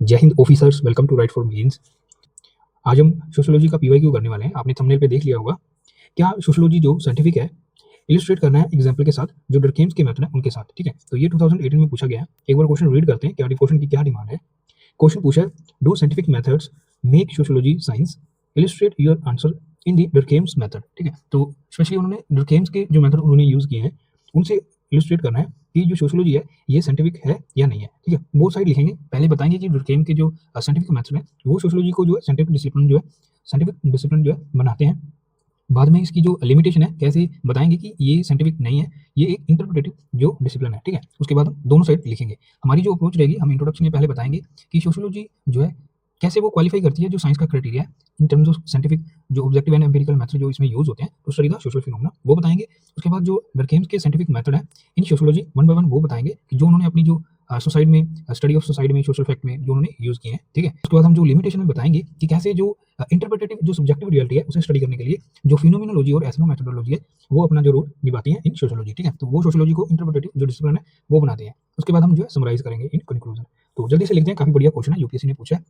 जय हिंद officers, welcome to write for mains. आज हम सोशियोलॉजी का पीवाईक्यू करने वाले हैं। आपने थंबनेल पे देख लिया होगा। क्या सोशियोलॉजी जो साइंटिफिक है, इलस्ट्रेट करना है एग्जांपल के साथ, जो डरकेम्स के मेथड है उनके साथ। ठीक है, तो ये 2018 में पूछा गया है। एक बार क्वेश्चन रीड करते हैं, क्या क्वेश्चन की क्या डिमांड है। क्वेश्चन पूछा है, do scientific methods make sociology science, illustrate your answer in the Durkheim's method. ठीक है, तो स्पेशली उन्होंने डरकेम्स के जो मेथड उन्होंने यूज किए हैं उनसे इलस्ट्रेट करना है कि जो सोशियोलॉजी है ये साइंटिफिक है या नहीं है। ठीक है, वो साइड लिखेंगे। पहले बताएंगे कि डरकेम के जो साइंटिफिक मेथड है वो सोशियोलॉजी को जो है साइंटिफिक डिसिप्लिन जो है बनाते हैं। बाद में इसकी जो लिमिटेशन है कैसे बताएंगे कि ये साइंटिफिक नहीं है, ये एक इंटरप्रेटिव जो डिसिप्लिन है। ठीक है, उसके बाद हम दोनों साइड लिखेंगे। हमारी जो अप्रोच रहेगी, हम इंट्रोडक्शन में पहले बताएंगे कि सोशियोलॉजी जो है कैसे वो क्वालिफाई करती है जो साइंस का क्राइटेरिया है इन टर्म्स ऑफ साइंटिफिक, जो ऑब्जेक्टिव एंड एम्पिरिकल मेथड जो इसमें यूज होते हैं to study the social phenomena, वो बताएंगे। उसके बाद जो डरकेम्स के साइंटिफिक मेथड है इन सोशियोलॉजी वन बाय वन वो बताएंगे कि जो उन्होंने अपनी जो सोसाइटी में स्टडी ऑफ सोसाइटी में सोशल फैक्ट में जो उन्होंने यूज किए हैं। ठीक है, उसके बाद हम जो लिमिटेशन में बताएंगे कि कैसे जो इंटरप्रेटेटिव जो सब्जेक्टिव रियलिटी है उसे स्टडी करने के लिए जो फिनोमिनोलॉजी और एथनो मेथोडोलॉजी है वो अपना जो रोल निभाती है इन सोशियोलॉजी। ठीक है, तो वो सोशियोलॉजी को इंटरप्रेटेटिव जो डिसिप्लिन है वो बनाते हैं। उसके बाद हम जो है समराइज करेंगे इन कंक्लूजन। तो जल्दी से लिखते हैं, काफी बढ़िया क्वेश्चन है, यूपीएससी ने पूछा है।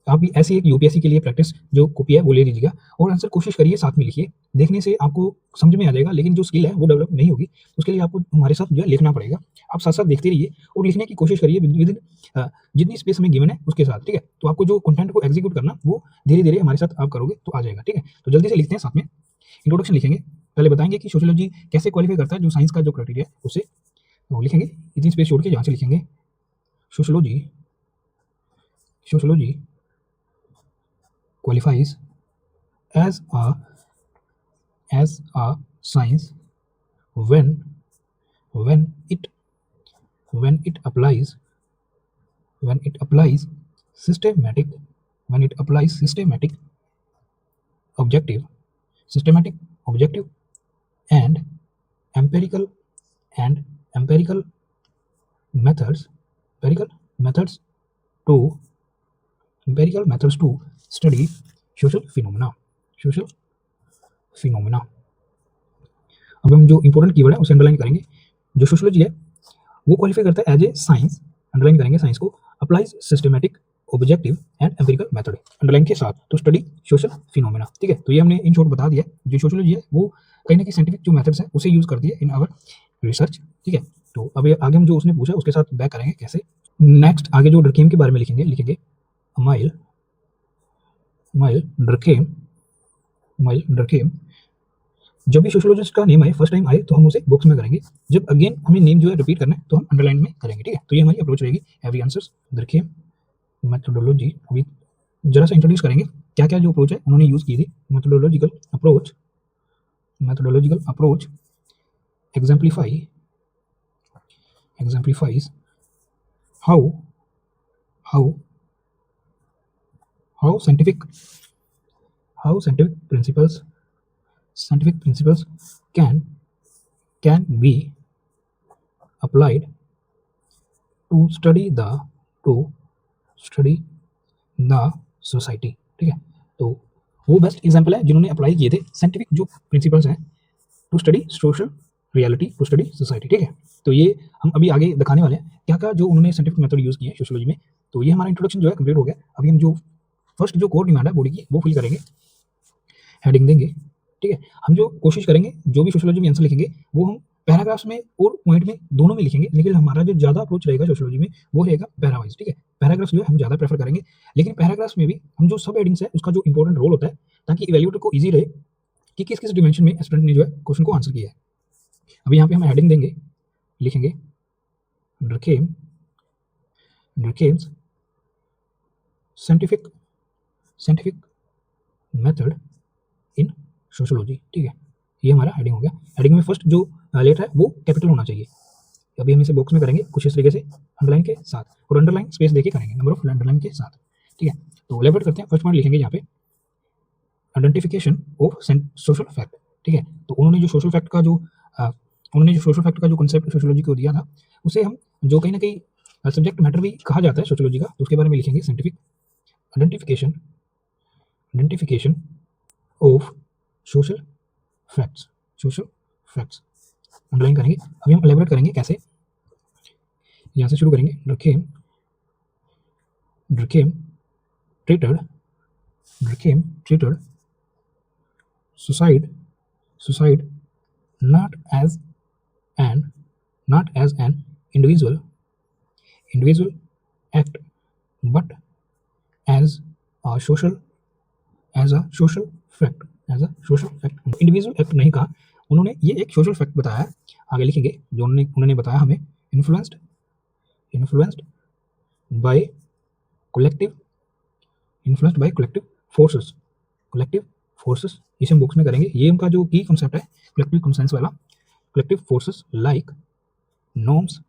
आप भी ऐसी एक यूपीएससी के लिए प्रैक्टिस जो कॉपी है वो ले लीजिएगा और आंसर कोशिश करिए साथ में लिखिए। देखने से आपको समझ में आ जाएगा, लेकिन जो स्किल है वो डेवलप नहीं होगी। उसके लिए आपको हमारे साथ जो है लिखना पड़ेगा। आप साथ साथ देखते रहिए और लिखने की कोशिश करिए विद जितनी स्पेस हमें गिवन है उसके साथ। ठीक है, तो आपको जो कंटेंट को एग्जीक्यूट करना वो धीरे धीरे हमारे साथ आप करोगे तो आ जाएगा। ठीक है, तो जल्दी से लिखते हैं, साथ में इंट्रोडक्शन लिखेंगे। पहले बताएंगे कि सोशियोलॉजी कैसे क्वालिफाई करता है जो साइंस का जो क्राइटेरिया है उससे, तो लिखेंगे इतनी स्पेस छोड़ के यहाँ से लिखेंगे sociology sociology qualifies as a science when when it when it applies when it applies systematic when it applies objective systematic objective and empirical and empirical empirical methods to study social social phenomena। अब हम जो important keyword है उसे underline करेंगे। जो sociology है वो qualify करता है एज ए साइंस, अंडरलाइन करेंगे साइंस को, applies systematic objective and empirical method, underline के साथ, तो स्टडी सोशल फिनोमेना। ठीक है, तो ये हमने इन शॉर्ट बता दिया। जो सोशियोलॉजी है वो कहीं ना कहीं साइंटिफिक जो मेथड्स है उसे यूज करती है इन आवर रिसर्च। ठीक है, तो अब आगे हम जो उसने पूछा उसके साथ बैक करेंगे कैसे। नेक्स्ट आगे जो डरकेम के बारे में लिखेंगे, माइल माइल डरकेम माइल डरकेम। जब भी सोशियोलॉजिस्ट का नेम आए, फर्स्ट टाइम आए, तो हम उसे बॉक्स में करेंगे। जब अगेन हमें नेम जो है रिपीट करना है तो हम अंडरलाइन में करेंगे। ठीक है, तो ये हमारी अप्रोच रहेगी। एवरी आंसर्स देखिए मेथोडोलॉजी। अभी जरा सा इंट्रोड्यूस करेंगे क्या क्या जो अप्रोच है उन्होंने यूज की थी। Methodological approach exemplifies how how how scientific principles can be applied to study the society। ठीक है, तो वो बेस्ट एग्जांपल है जिन्होंने अप्लाई किए थे साइंटिफिक जो प्रिंसिपल्स हैं to study social reality, to study society. ठीक है, तो ये हम अभी आगे दिखाने वाले हैं क्या क्या जो उन्होंने साइंटिफिक मेथड यूज किए हैं सोशियोलॉजी में। तो ये हमारा इंट्रोडक्शन जो है कंप्लीट हो गया। अभी हम जो फर्स्ट जो कोर डिमांड है बॉडी की वो फिल करेंगे, हेडिंग देंगे। ठीक है, हम जो कोशिश करेंगे जो भी सोशियोलॉजी में आंसर लिखेंगे वो हम पैराग्राफ्स में और पॉइंट में दोनों में लिखेंगे, लेकिन हमारा जो ज़्यादा अप्रोच रहेगा सोशियोलॉजी में वो रहेगा पैरावाइज। ठीक है, पैराग्राफ्स जो है हम ज़्यादा प्रेफर करेंगे, लेकिन पैराग्राफ्स में भी हम जो सब हेडिंग्स है उसका जो इंपॉर्टेंट रोल होता है ताकि इवैल्यूएटर को ईजी रहे कि किस किस डिमेंशन में स्टूडेंट ने जो है क्वेश्चन को आंसर किया है। अभी यहाँ पे हम हेडिंग देंगे, लिखेंगे डरकेम्स साइंटिफिक मेथड इन सोशियोलॉजी। ठीक है, ये हमारा हेडिंग हो गया। हेडिंग में फर्स्ट जो लेटर है वो कैपिटल होना चाहिए। अभी हम इसे बॉक्स में करेंगे कुछ इस तरीके से अंडरलाइन के साथ, और अंडरलाइन स्पेस देके करेंगे, नंबर ऑफ अंडरलाइन के साथ। ठीक है, तो एलेबोरेट करते हैं। फर्स्ट पॉइंट लिखेंगे यहाँ पे आइडेंटिफिकेशन ऑफ सोशल फैक्ट। ठीक है, तो उन्होंने जो सोशल फैक्ट का जो कंसेप्ट सोशियोलॉजी को दिया था उसे हम जो कहीं ना कहीं सब्जेक्ट मैटर भी कहा जाता है सोशियोलॉजी का, तो उसके बारे में लिखेंगे scientific identification of social facts underline करेंगे। अभी हम एलेबोरेट करेंगे कैसे, यहाँ से शुरू करेंगे। Durkheim treated suicide not as an individual act, but as a social fact, individual act नहीं कहा उन्होंने, ये एक सोशल फैक्ट बताया है। आगे लिखेंगे जो उन्होंने बताया हमें, इन्फ्लुएंस्ड बाय कलेक्टिव फोर्सेस, इसे हम बुक्स में करेंगे। ये उनका जो की कॉन्सेप्ट है कलेक्टिव कंसेंस वाला, collective forces like norms,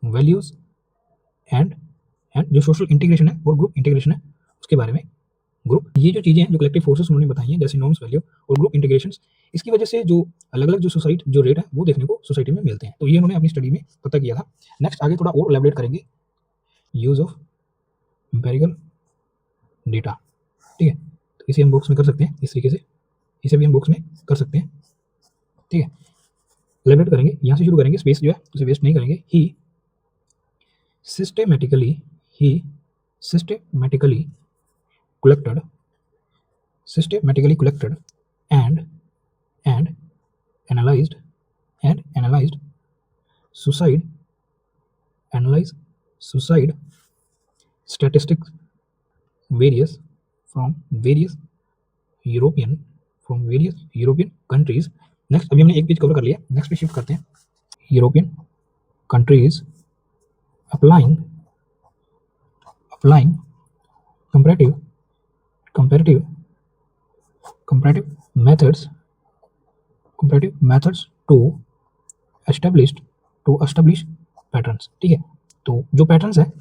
values and जो सोशल इंटीग्रेशन है और ग्रुप इंटीग्रेशन है उसके बारे में। ग्रुप, ये जो चीज़ें हैं जो कलेक्टिव फोर्सेस उन्होंने बताई हैं, जैसे नॉर्म्स, वैल्यू और ग्रुप इंटीग्रेशंस, इसकी वजह से जो अलग-अलग जो सोसाइटी जो रेट है वो देखने को सोसाइटी में मिलते हैं। तो ये उन्होंने अपनी स्टडी में पता किया था। नेक्स्ट आगे थोड़ा और एलैबोरेट करेंगे, यूज़ ऑफ एम्पिरिकल डेटा, ठीक है। तो इसे हम बुक्स में कर सकते हैं इस तरीके से, इसे भी हम बुक्स में कर सकते हैं, ठीक है। एलैबोरेट करेंगे, यहाँ से शुरू करेंगे, स्पेस जो है उसे वेस्ट नहीं करेंगे। ही systematically collected and analyzed suicide statistics from various European countries। Next, अभी हमने एक पेज कवर कर लिया, नेक्स्ट पे शिफ्ट करते हैं। European countries applying comparative methods to establish patterns, ठीक है। तो जो पैटर्न्स है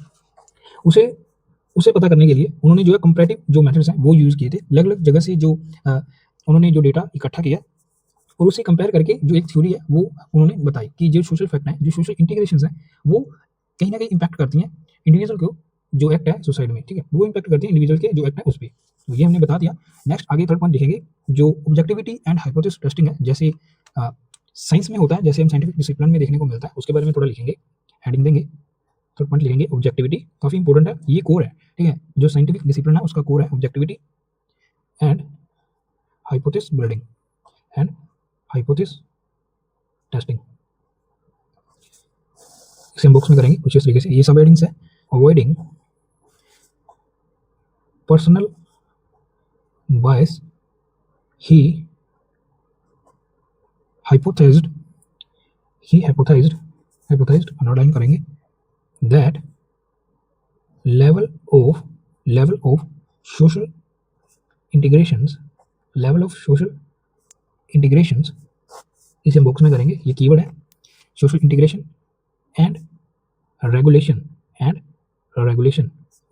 उसे पता करने के लिए उन्होंने जो है कंपैरेटिव जो मेथड्स हैं वो यूज़ किए थे। अलग-अलग जगह से जो उन्होंने जो डेटा इकट्ठा किया और उसे कंपेयर करके जो एक थ्योरी है वो उन्होंने बताई कि जो सोशल फैक्ट हैं, जो सोशल इंटीग्रेशंस हैं, वो कहीं न कहीं इम्पैक्ट करती हैं इंडिविजुअल को जो एक्ट है सोसाइटी में, ठीक है। वो इम्पैक्ट करती है इंडिविजुअल के जो एक्ट है उस पे। तो ये हमने बता दिया। नेक्स्ट आगे थर्ड पॉइंट लिखेंगे जो ऑब्जेक्टिविटी एंड हाइपोथेसिस टेस्टिंग है, जैसे साइंस में होता है, जैसे हम साइंटिफिक डिसिप्लिन में देखने को मिलता है, उसके बारे में थोड़ा लिखेंगे, हेडिंग देंगे। थर्ड पॉइंट लिखेंगे ऑब्जेक्टिविटी, काफ़ी इंपॉर्टेंट है, ये कोर है, ठीक है। जो साइंटिफिक डिसिप्लिन है उसका कोर है objectivity and hypothesis building and hypothesis testing. इसे हम बुक्स में करेंगे कुछ इस तरीके से। ये सब हेडिंग्स है। अवॉइडिंग पर्सनल बायस, ही hypothesized अंडरलाइन करेंगे, that level of social integrations इसे हम बॉक्स में करेंगे, ये कीवर्ड है सोशल इंटीग्रेशन एंड रेगुलेशन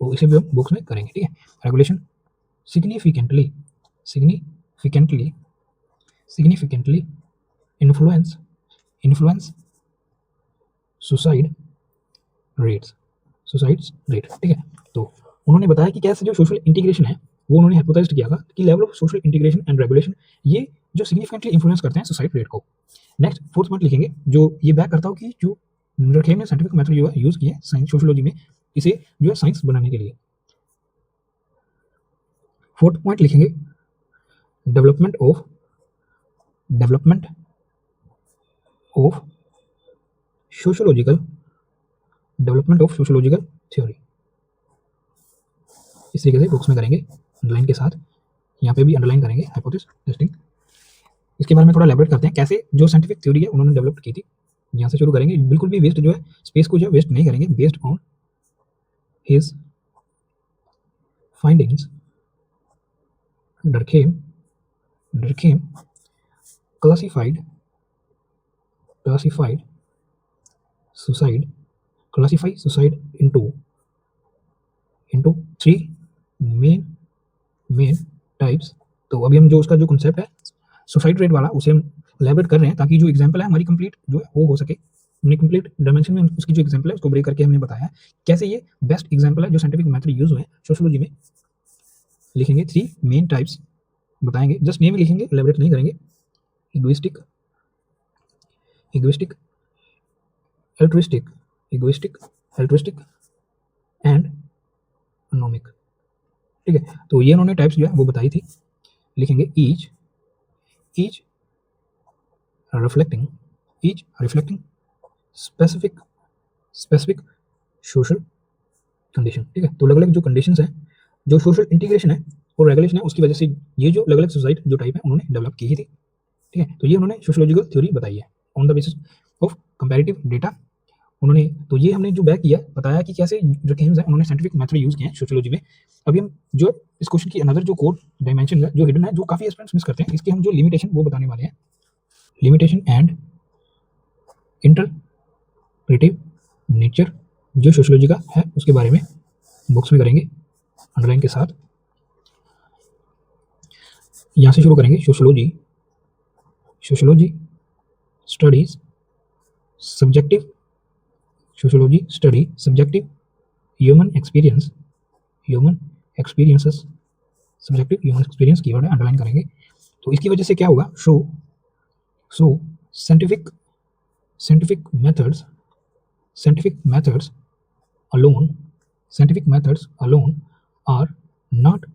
तो इसे भी हम बॉक्स में करेंगे, ठीक है। Regulation significantly influence suicide rate, ठीक है। तो उन्होंने बताया कि कैसे जो सोशल इंटीग्रेशन है वो उन्होंने हाइपोथेसाइज किया था कि level of social integration and regulation ये जो सिग्निफिकेंटली इन्फ्लुएंस करते हैं सुसाइड रेट को। नेक्स्ट फोर्थ पॉइंट लिखेंगे जो ये बैक करता हो कि जो डर्कहेम ने साइंटिफिक मेथड जो है यूज़ किए साइंस सोशियोलॉजी में, इसे जो है साइंस बनाने के लिए। फोर्थ पॉइंट लिखेंगे डेवलपमेंट ऑफ सोशियोलॉजिकल थ्योरी, इस तरीके से बुक्स में करेंगे अंडरलाइन के साथ, यहाँ पे भी अंडरलाइन करेंगे हाइपोथेसिस टेस्टिंग। इसके बारे में थोड़ा एलैबोरेट करते हैं कैसे जो साइंटिफिक थ्योरी है उन्होंने डेवलप की थी। यहाँ से शुरू करेंगे, बिल्कुल भी वेस्ट जो है स्पेस को जो वेस्ट नहीं करेंगे। Based on his findings Durkheim classified suicide into three main types। तो अभी हम जो उसका जो कॉन्सेप्ट है सुसाइड रेट वाला उसे हम एलैबोरेट कर रहे हैं ताकि जो एग्जांपल है हमारी कंप्लीट जो है वो हो सके। हमने कंप्लीट डायमेंशन में उसकी जो एग्जांपल है उसको ब्रेक करके हमने बताया कैसे ये बेस्ट एग्जांपल है जो साइंटिफिक मेथड यूज हुए हैं सोशियोलॉजी में। लिखेंगे 3 मेन टाइप्स बताएंगे, जस्ट नेम लिखेंगे, एलैबोरेट नहीं करेंगे। Egoistic, altruistic altruistic and anomic. ठीक है, तो ये उन्होंने टाइप्स जो है वो बताई थी। लिखेंगे each each reflecting specific specific social condition. ठीक है, तो अलग अलग जो कंडीशंस हैं, जो सोशल इंटीग्रेशन है और रेगुलेशन है, उसकी वजह से ये जो अलग अलग सोसाइटी जो टाइप है उन्होंने डेवलप की ही थी। ठीक है, तो ये उन्होंने सोशियोलॉजिकल थ्योरी बताई है on the basis of comparative data. उन्होंने तो ये हमने जो बैक किया बताया कि कैसे जो गेम्स है उन्होंने साइंटिफिक मेथड यूज किए हैं सोशियोलॉजी में। अभी हम जो इस क्वेश्चन की अनदर जो कोर डायमेंशन है जो हिडन है, जो काफी स्टूडेंट्स मिस करते हैं, इसके हम जो लिमिटेशन वो बताने वाले हैं। लिमिटेशन एंड इंटरप्रेटिव नेचर जो सोशियोलॉजी का है उसके बारे में बुक्स में करेंगे अंडरलाइन के साथ। यहाँ से शुरू करेंगे। Sociology sociology studies subjective sociology study subjective human experiences subjective human experience keyword है, अंडरलाइन करेंगे। तो इसकी वजह से क्या होगा, so scientific methods alone are not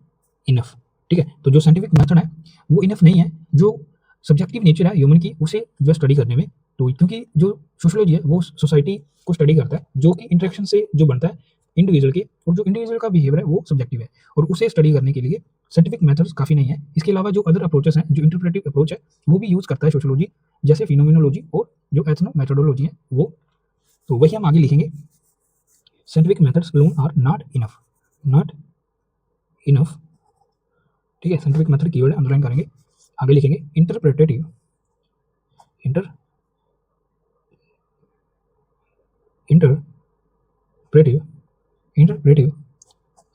enough. ठीक है, तो जो साइंटिफिक मेथड है वो इनफ नहीं है, जो सब्जेक्टिव नेचर है ह्यूमन की उसे जो स्टडी करने में। तो क्योंकि जो सोशियोलॉजी है वो सोसाइटी को स्टडी करता है, जो कि इंटरेक्शन से जो बनता है इंडिविजुअल के, और जो इंडिविजुअल का बिहेवियर है वो सब्जेक्टिव है, और उसे स्टडी करने के लिए साइंटिफिक मेथड्स काफ़ी नहीं है। इसके अलावा जो अदर अप्रोचेस हैं, जो इंटरप्रेटिव अप्रोच है वो भी यूज़ करता है सोशियोलॉजी, जैसे फिनोमिनोलॉजी और जो एथनो मेथोडोलॉजी है वो। तो वही हम आगे लिखेंगे। Scientific methods alone are not enough. ठीक है, साइंटिफिक मेथड कीवर्ड अंडरलाइन करेंगे। आगे लिखेंगे interpretive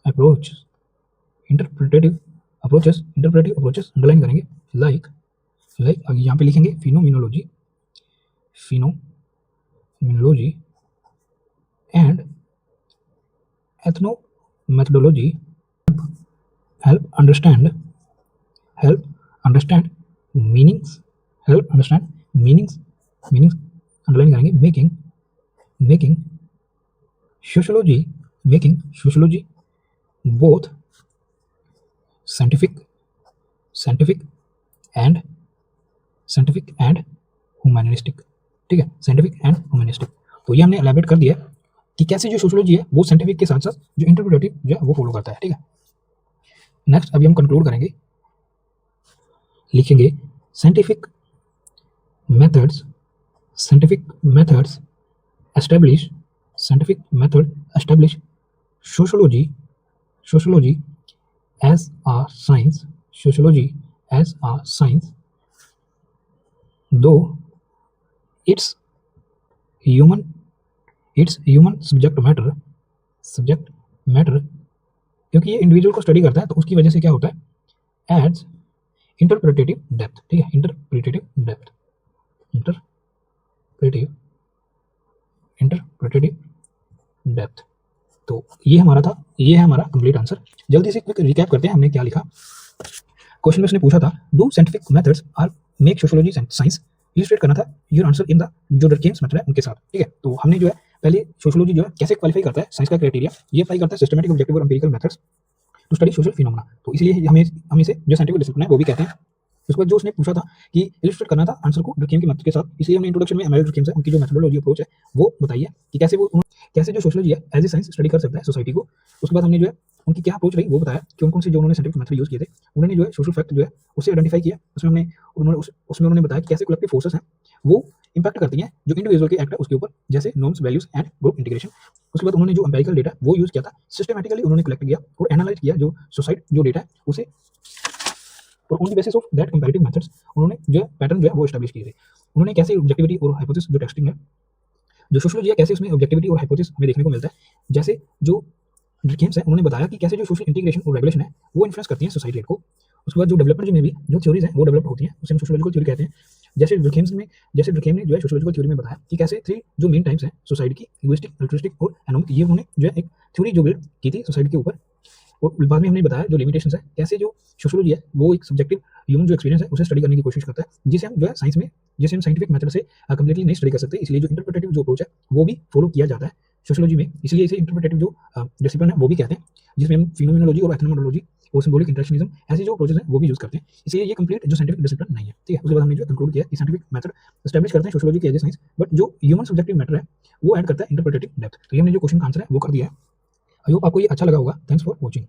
approach interpretive approaches underline करेंगे। लाइक आगे यहाँ पे लिखेंगे phenomenology and ethnomethodology help understand meanings underline करेंगे। Making sociology both scientific and humanistic. ठीक है, साइंटिफिक एंड ह्यूमैनिस्टिक। तो ये हमने एलैबोरेट कर दिया कि कैसे जो सोशियोलॉजी है वो साइंटिफिक के साथ साथ जो इंटरप्रेटिव जो है वो फॉलो करता है। ठीक है, नेक्स्ट अभी हम कंक्लूड करेंगे। लिखेंगे scientific methods establish sociology as a science though it's human subject matter. क्योंकि ये इंडिविजुअल को स्टडी करता है तो उसकी वजह से क्या होता है, एड्स इंटरप्रेटिव डेप्थ। ठीक है, इंटरप्रेटिव डेप्थ। तो ये है हमारा कंप्लीट आंसर। जल्दी से क्विक रिकैप करते हैं हमने क्या लिखा। क्वेश्चन में उसने पूछा था do scientific methods are make sociology science, illustrate करना था योर आंसर इन द जो डरकेम्स मेथड है उनके साथ। ठीक है, तो हमने जो है पहले सोशियोलॉजी जो है कैसे क्वालिफाई करता है साइंस का क्राइटेरिया, ये अप्लाई करता है सिस्टमैटिक ऑब्जेक्टिव और empirical methods to study social phenomena. तो इसलिए हम इसे जो साइंटिफिक डिसिप्लिन है वो भी कहते हैं। उसके बाद जो उसने पूछा था कि इलस्ट्रेट करना था आंसर को डरकेम के मेथड के साथ, इसलिए हमने इंट्रोडक्शन में एमएल डरकेम्स है उनकी जो मेथोडोलॉजी अप्रोच है वो बताई है कि कैसे जो सोशियोलॉजी है एज ए साइंस स्टडी कर सकता है सोसाइटी को। उसके बाद हमने जो है उनकी क्या अप्रोच रही वो बताया कि कौन से जो उन्होंने साइंटिफिक मेथड यूज किए थे, उन्होंने जो है सोशल फैक्ट जो है उसे आइडेंटिफाई किया। उसमें उन्होंने बताया कि कैसे कलेक्टिव फोर्सेस हैं वो इंपैक्ट करती हैं जो इंडिविजुअल के एक्ट है उसके ऊपर, जैसे norms, values and group integration. उसके बाद उन्होंने जो एम्पिरिकल डेटा वो यूज किया था, सिस्टमैटिकली उन्होंने कलेक्ट किया और एनालाइज किया जो सोसाइटी जो डेटा है उसे, और on the basis of that comparative methods उन्होंने जो पैटर्न जो है वो एस्टैब्लिश किए थे। उन्होंने कैसे ऑब्जेक्टिविटी और हाइपोथेसिस जो टेस्टिंग है जो सोशियोलॉजी है कैसे उसमें ऑब्जेक्टिविटी और हाइपोथेसिस हमें देखने को मिलता है, जैसे जो डरकेम्स है उन्होंने बताया कि कैसे जो सोशल इंटीग्रेशन और रेगुलेशन है वो इन्फ्लुएंस करती है सोसाइटी को। उसके बाद जो डेवलपमेंट में भी जो थ्योरीज हैं वो डेवलप होती हैं उसे हम सोशियोलॉजिकल थ्योरी कहते हैं। जैसे डरकेम ने जो है सोशियोलॉजिकल थ्योरी में बताया कि कैसे 3 जो मेन टाइप्स हैं सोसाइटी की, लिंग्विस्टिक, अल्ट्रुइस्टिक और एनोमिक, ये उन्होंने जो है एक थ्योरी जो बिल्ड की थी सोसाइटी के ऊपर। और बाद में हमने बताया जो लिमिटेशंस है, कैसे जो सोशियोलॉजी है वो एक सब्जेक्टिव ह्यूमन जो एक्सपीरियंस है उसे स्टडी करने की कोशिश करता है, जिसे हम जो है साइंटिफिक मेथड से कंप्लीटली नहीं स्टडी कर सकते। इसलिए जो इंटरप्रेटेटिव जो अप्रोच है वो भी फॉलो किया जाता है सोशियोलॉजी में, इसलिए इसे इंटरप्रेटिव जो डिसिप्लिन है वो भी कहते हैं, जिसमें हम फिनोमेनोलॉजी और एथनोमेनोलॉजी और सिंबॉलिक इंटरेक्शनिज्म ऐसे जो प्रोसेस है वो भी यूज करते हैं, इसलिए ये कंप्लीट जो साइंटिफिक डिसिप्लिन नहीं है। ठीक है, उसके बाद हमने जो कंक्लूड किया कि साइंटिफिक मेथड एस्टैब्लिश करते हैं सोशियोलॉजी के एज ए साइंस, बट जो ह्यूमन सब्जेक्टिव मैटर है वो ऐड करता है इंटरप्रेटेटिव डेप्थ। तो ये हमने जो क्वेश्चन का आंसर है वो कर दिया है। आई होप आपको ये अच्छा लगा होगा। Thanks for watching.